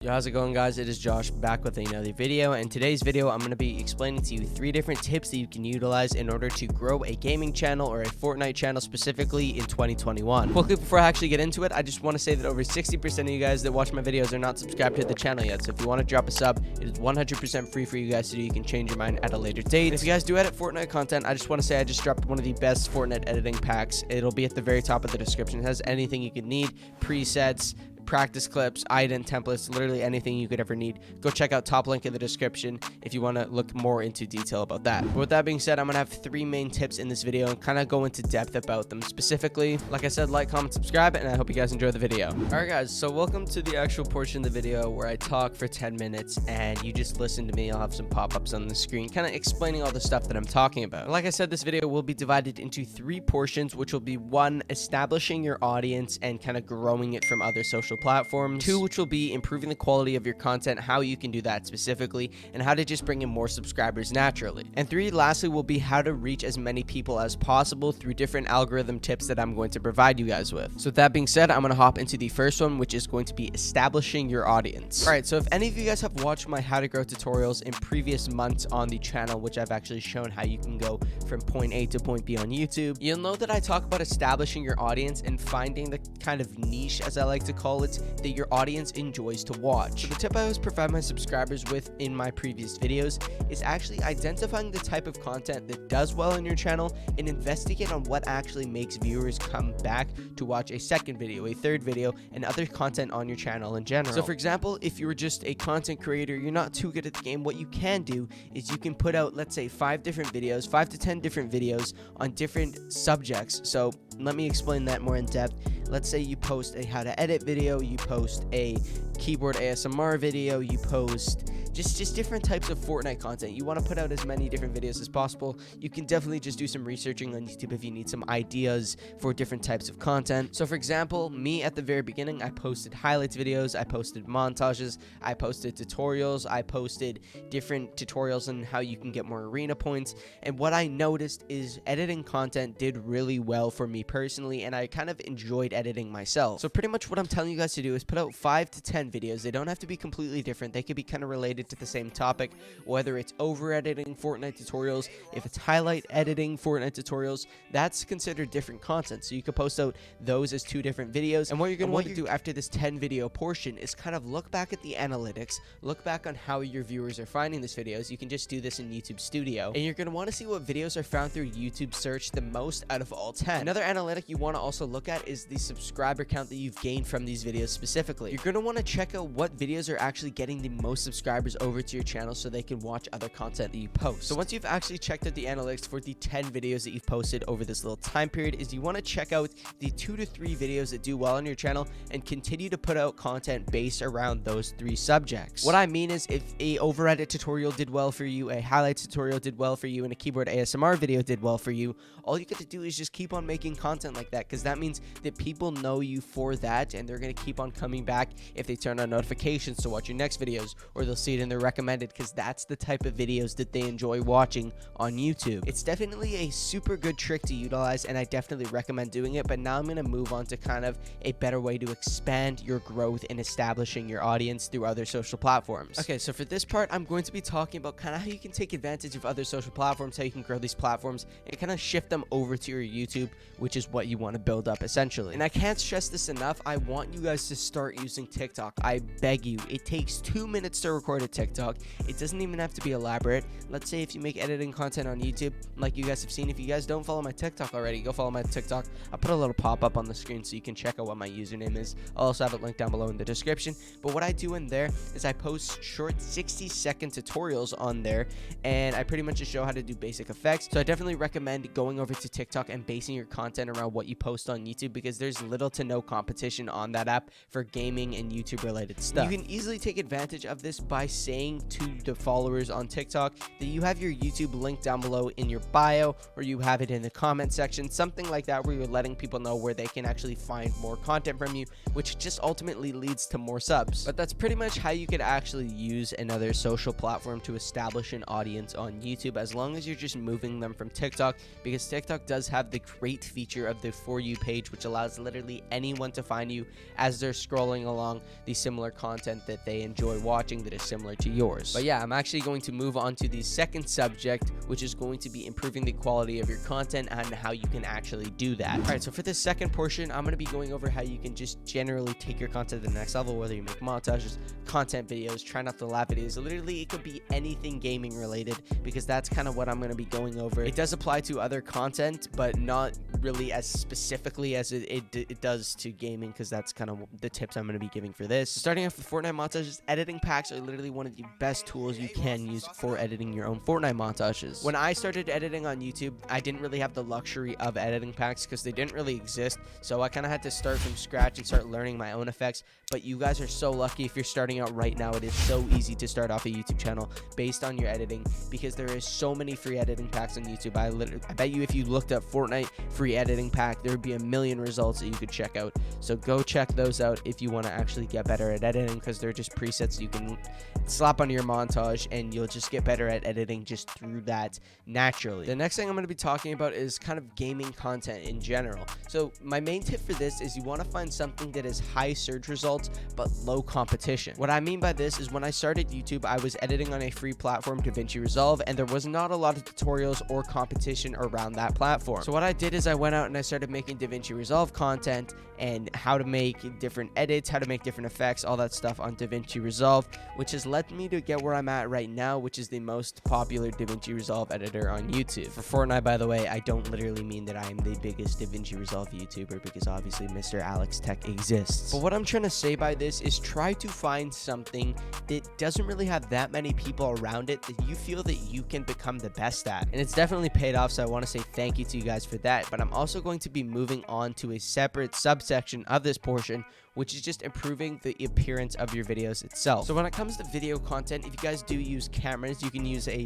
Yo, how's it going, guys? It is Josh back with another video, and today's video I'm going to be explaining to you 3 different tips that you can utilize in order to grow a gaming channel or a Fortnite channel specifically in 2021. Quickly, before I actually get into it, I just want to say that over 60% of you guys that watch my videos are not subscribed to the channel yet, so if you want to drop a sub, it is 100% free for you guys to do. You can change your mind at a later date. And if you guys do edit Fortnite content, I just want to say I just dropped one of the best Fortnite editing packs. It'll be at the very top of the description. It has anything you could need, presets, practice clips, ident templates, literally anything you could ever need. Go check out top link in the description if you want to look more into detail about that. But with that being said, I'm gonna have 3 main tips in this video and kind of go into depth about them specifically. Like I said, like, comment, subscribe, and I hope you guys enjoy the video. Alright guys, so welcome to the actual portion of the video where I talk for 10 minutes and you just listen to me. I'll have some pop-ups on the screen kind of explaining all the stuff that I'm talking about. Like I said, this video will be divided into 3 portions, which will be 1, establishing your audience and kind of growing it from other social platforms. 2, which will be improving the quality of your content, how you can do that specifically, and how to just bring in more subscribers naturally. And 3, lastly, will be how to reach as many people as possible through different algorithm tips that I'm going to provide you guys with. So with that being said, I'm going to hop into the first one, which is going to be establishing your audience. Alright, so if any of you guys have watched my how to grow tutorials in previous months on the channel, which I've actually shown how you can go from point A to point B on YouTube, you'll know that I talk about establishing your audience and finding the kind of niche, as I like to call it, that your audience enjoys to watch. So the tip I always provide my subscribers with in my previous videos is actually identifying the type of content that does well on your channel and investigate on what actually makes viewers come back to watch a second video, a third video, and other content on your channel in general. So for example, if you're just a content creator, you're not too good at the game, what you can do is you can put out, let's say, 5 different videos, 5 to 10 different videos on different subjects. So let me explain that more in depth. Let's say you post a how to edit video, you post a keyboard ASMR video, you post just different types of Fortnite content. You want to put out as many different videos as possible. You can definitely just do some researching on YouTube if you need some ideas for different types of content. So for example, me at the very beginning, I posted highlights videos, I posted montages, I posted tutorials, I posted different tutorials on how you can get more arena points. And what I noticed is editing content did really well for me personally, and I kind of enjoyed editing myself. So pretty much what I'm telling you guys to do is put out 5 to 10 videos. They don't have to be completely different. They could be kind of related to the same topic, whether it's over editing Fortnite tutorials, if it's highlight editing Fortnite tutorials, that's considered different content. So you could post out those as 2 different videos. And what you're going to want to do after this 10 video portion is kind of look back at the analytics, look back on how your viewers are finding these videos. You can just do this in YouTube Studio, and you're going to want to see what videos are found through YouTube search the most out of all 10. Another analytic you want to also look at is the subscriber count that you've gained from these videos specifically. You're going to want to check out what videos are actually getting the most subscribers over to your channel so they can watch other content that you post. So once you've actually checked out the analytics for the 10 videos that you've posted over this little time period, is you want to check out the 2 to 3 videos that do well on your channel and continue to put out content based around those 3 subjects. What I mean is, if a over edit tutorial did well for you, a highlights tutorial did well for you, and a keyboard ASMR video did well for you, all you get to do is just keep on making content like that, because that means that people know you for that, and they're going to keep on coming back if they turn on notifications to watch your next videos, or they'll see it in their recommended, because that's the type of videos that they enjoy watching on YouTube. It's definitely a super good trick to utilize, and I definitely recommend doing it. But now I'm going to move on to kind of a better way to expand your growth in establishing your audience through other social platforms. Okay, so for this part, I'm going to be talking about kind of how you can take advantage of other social platforms, how you can grow these platforms and kind of shift them over to your YouTube, which is what you want to build up essentially. And I can't stress this enough, I want you guys to start using TikTok. I beg you. It takes 2 minutes to record a TikTok. It doesn't even have to be elaborate. Let's say if you make editing content on YouTube, like you guys have seen. If you guys don't follow my TikTok already, go follow my TikTok. I'll put a little pop-up on the screen so you can check out what my username is. I'll also have it linked down below in the description. But what I do in there is I post short 60-second tutorials on there, and I pretty much just show how to do basic effects. So I definitely recommend going over to TikTok and basing your content around what you post on YouTube, because there's little to no competition on that app for gaming and YouTube related stuff. You can easily take advantage of this by saying to the followers on TikTok that you have your YouTube link down below in your bio, or you have it in the comment section, something like that, where you're letting people know where they can actually find more content from you, which just ultimately leads to more subs. But that's pretty much how you could actually use another social platform to establish an audience on YouTube, as long as you're just moving them from TikTok, because TikTok does have the great feature of the For You page, which allows literally anyone to find you as they're scrolling along the similar content that they enjoy watching that is similar to yours. But yeah, I'm actually going to move on to the second subject, which is going to be improving the quality of your content and how you can actually do that. All right, so for this second portion, I'm going to be going over how you can just generally take your content to the next level, whether you make montages, content videos, try not to laugh videos. Literally, it could be anything gaming related, because that's kind of what I'm going to be going over. It does apply to other content, but not really as specifically as it does to gaming, because that's kind of the tips I'm going to be giving for this. Starting off with Fortnite montages, editing packs are literally one of the best tools you can use for editing your own Fortnite montages. When I started editing on YouTube, I didn't really have the luxury of editing packs because they didn't really exist, so I kind of had to start from scratch and start learning my own effects. But you guys are so lucky if you're starting out right now. It is so easy to start off a YouTube channel based on your editing, because there is so many free editing packs on YouTube. I bet you if you looked up Fortnite free editing pack, there would be a million results that you could check out. So go check those out if you want to actually get better at editing, because they're just presets you can slap onto your montage, and you'll just get better at editing just through that naturally. The next thing I'm going to be talking about is kind of gaming content in general. So my main tip for this is you want to find something that is high search results but low competition. What I mean by this is when I started YouTube, I was editing on a free platform, DaVinci Resolve, and there was not a lot of tutorials or competition around that platform. So what I did is I went out and I started making DaVinci Resolve content and how to make different edits, how to make different effects, all that stuff on DaVinci Resolve, which has led me to get where I'm at right now, which is the most popular DaVinci Resolve editor on YouTube. For Fortnite, by the way, I don't literally mean that I am the biggest DaVinci Resolve YouTuber, because obviously Mr. Alex Tech exists. But what I'm trying to say by this is try to find something that doesn't really have that many people around it that you feel that you can become the best at. And it's definitely paid off, so I want to say thank you to you guys for that. But I'm also going to be moving on to a separate subsection of this portion, which is just improving the appearance of your videos itself. So when it comes to video content, if you guys do use cameras, you can use a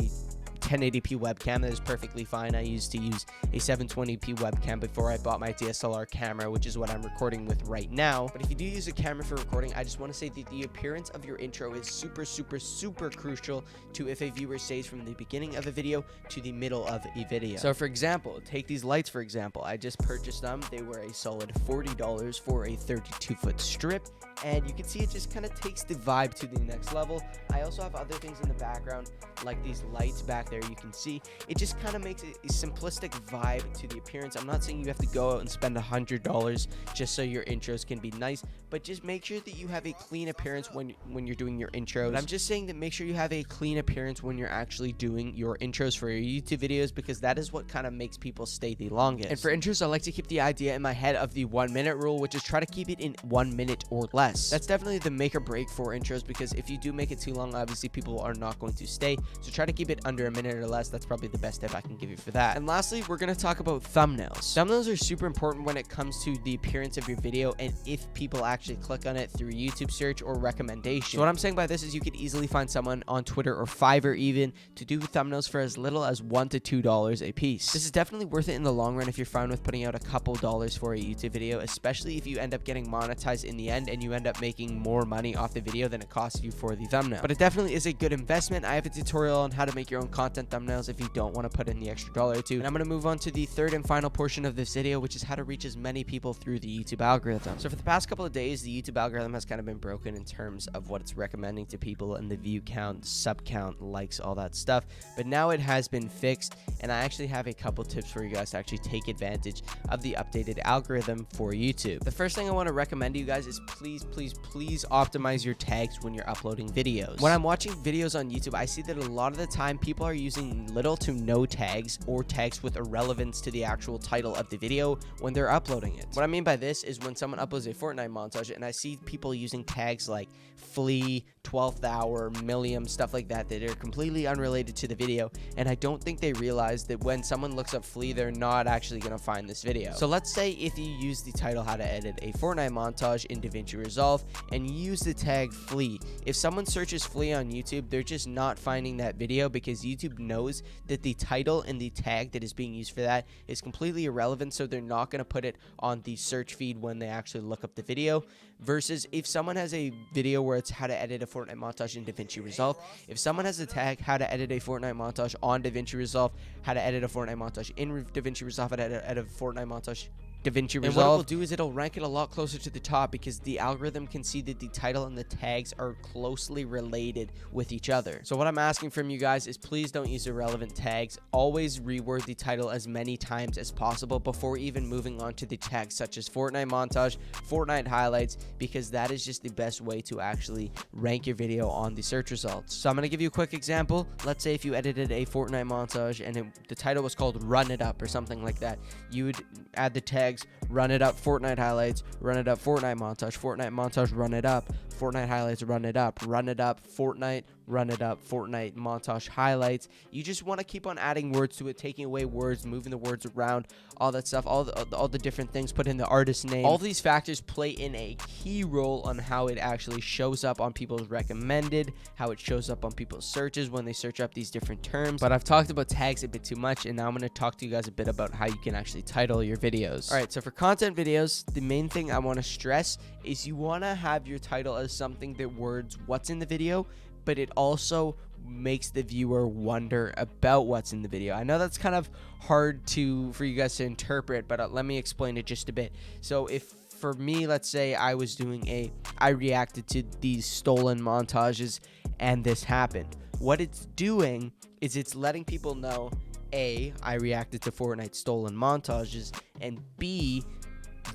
1080p webcam. That is perfectly fine. I used to use a 720p webcam before I bought my DSLR camera, which is what I'm recording with right now. But if you do use a camera for recording, I just want to say that the appearance of your intro is super crucial to if a viewer stays from the beginning of a video to the middle of a video. So for example, take these lights for example. I just purchased them. They were a solid $40 for a 32-foot strip, and you can see it just kind of takes the vibe to the next level. I also have other things in the background, like these lights back there. You can see it just kind of makes a simplistic vibe to the appearance. I'm not saying you have to go out and spend $100 just so your intros can be nice, but just make sure that you have a clean appearance when you're doing your intros. But I'm just saying that make sure you have a clean appearance when you're actually doing your intros for your YouTube videos, because that is what kind of makes people stay the longest. And for intros, I like to keep the idea in my head of the 1 minute rule, which is try to keep it in 1 minute or less. That's definitely the make or break for intros, because if you do make it too long, obviously people are not going to stay. So try to keep it under a minute or less. That's probably the best tip I can give you for that. And lastly, we're going to talk about thumbnails. Thumbnails are super important when it comes to the appearance of your video and if people actually click on it through YouTube search or recommendation. So what I'm saying by this is you could easily find someone on Twitter or Fiverr even to do thumbnails for as little as $1 to $2 a piece. This is definitely worth it in the long run if you're fine with putting out a couple dollars for a YouTube video, especially if you end up getting monetized in the end and you end up making more money off the video than it costs you for the thumbnail. But it definitely is a good investment. I have a tutorial on how to make your own content thumbnails if you don't want to put in the extra $1 or $2. And I'm going to move on to the third and final portion of this video, which is how to reach as many people through the YouTube algorithm. So for the past couple of days, the YouTube algorithm has kind of been broken in terms of what it's recommending to people and the view count, sub count, likes, all that stuff. But now it has been fixed, and I actually have a couple tips for you guys to actually take advantage of the updated algorithm for YouTube. The first thing I want to recommend to you guys is please optimize your tags when you're uploading videos. When I'm watching videos on YouTube, I see that a lot of the time people are using little to no tags or tags with irrelevance to the actual title of the video when they're uploading it. What I mean by this is when someone uploads a Fortnite montage and I see people using tags like Flea, 12th hour, Millium, stuff like that are completely unrelated to the video, and I don't think they realize that when someone looks up Flea, they're not actually going to find this video. So let's say if you use the title how to edit a Fortnite montage in DaVinci Resolve and you use the tag Flea, if someone searches Flea on YouTube, they're just not finding that video because YouTube knows that the title and the tag that is being used for that is completely irrelevant, so they're not going to put it on the search feed when they actually look up the video. Versus if someone has a video where it's how to edit a Fortnite montage in DaVinci Resolve, if someone has a tag how to edit a Fortnite montage on DaVinci Resolve, how to edit a Fortnite montage in DaVinci Resolve, how to edit a Fortnite montage DaVinci Resolve, and what it will do is it'll rank it a lot closer to the top because the algorithm can see that the title and the tags are closely related with each other. So what I'm asking from you guys is please don't use irrelevant tags. Always reword the title as many times as possible before even moving on to the tags such as Fortnite montage, Fortnite highlights, because that is just the best way to actually rank your video on the search results. So I'm going to give you a quick example. Let's say if you edited a Fortnite montage and the title was called Run It Up or something like that, you would add the tag Run It Up Fortnite highlights, Run It Up Fortnite montage, Run It Up Fortnite highlights, Run It Up Fortnite, Run It Up Fortnite montage highlights. You just want to keep on adding words to it, taking away words, moving the words around, all that stuff, all the different things, put in the artist name. All these factors play in a key role on how it actually shows up on people's recommended, how it shows up on people's searches when they search up these different terms. But I've talked about tags a bit too much, and now I'm going to talk to you guys a bit about how you can actually title your videos. All right, so for content videos, the main thing I want to stress is you want to have your title as something that words what's in the video, but it also makes the viewer wonder about what's in the video. I know that's kind of hard for you guys to interpret, but let me explain it just a bit. So if for me, let's say I was doing I reacted to these stolen montages and this happened. What it's doing is it's letting people know, A, I reacted to Fortnite stolen montages, and B,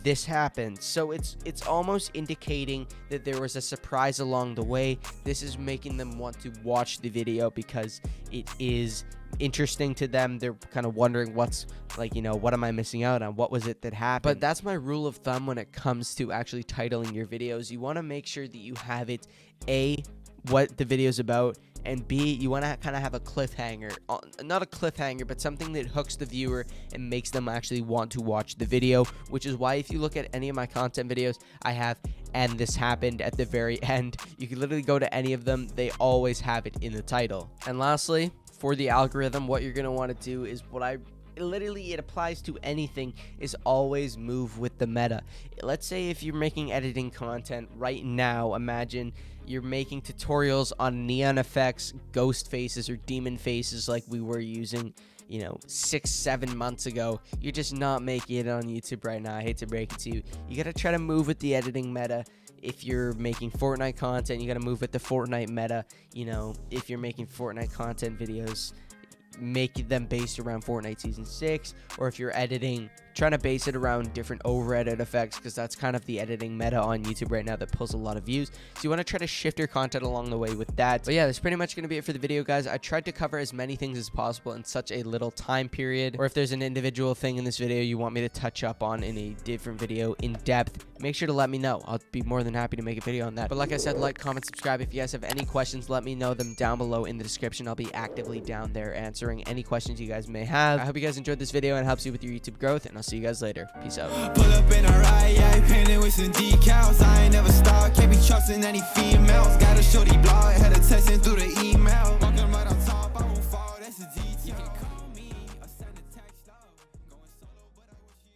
this happened. So it's almost indicating that there was a surprise along the way. This is making them want to watch the video because it is interesting to them. They're kind of wondering what's like, what am I missing out on? What was it that happened? But that's my rule of thumb when it comes to actually titling your videos. You want to make sure that you have it, A, what the video's about, and B, you want to kind of have a cliffhanger, not a cliffhanger, but something that hooks the viewer and makes them actually want to watch the video, which is why if you look at any of my content videos, I have "and this happened" at the very end. You can literally go to any of them. They always have it in the title. And lastly, for the algorithm, what you're going to want to do is literally it applies to anything, is always move with the meta. Let's say if you're making editing content right now, imagine you're making tutorials on neon effects, ghost faces, or demon faces like we were using 6-7 months ago. You're just not making it on YouTube right now. I hate to break it to you. You gotta try to move with the editing meta. If you're making Fortnite content, you gotta move with the Fortnite meta. If you're making Fortnite content videos, make them based around Fortnite Season 6, or if you're editing, trying to base it around different over-edit effects, because that's kind of the editing meta on YouTube right now that pulls a lot of views. So you want to try to shift your content along the way with that. But yeah, that's pretty much going to be it for the video, guys. I tried to cover as many things as possible in such a little time period, or if there's an individual thing in this video you want me to touch up on in a different video in depth, make sure to let me know. I'll be more than happy to make a video on that. But like I said, like, comment, subscribe. If you guys have any questions, let me know them down below in the description. I'll be actively down there answering any questions you guys may have. I hope you guys enjoyed this video and helps you with your YouTube growth, and I'll see you guys later. Peace out. Pull up in a ride, yeah, painted with some decals. I ain't never stop, can't be trusting any female.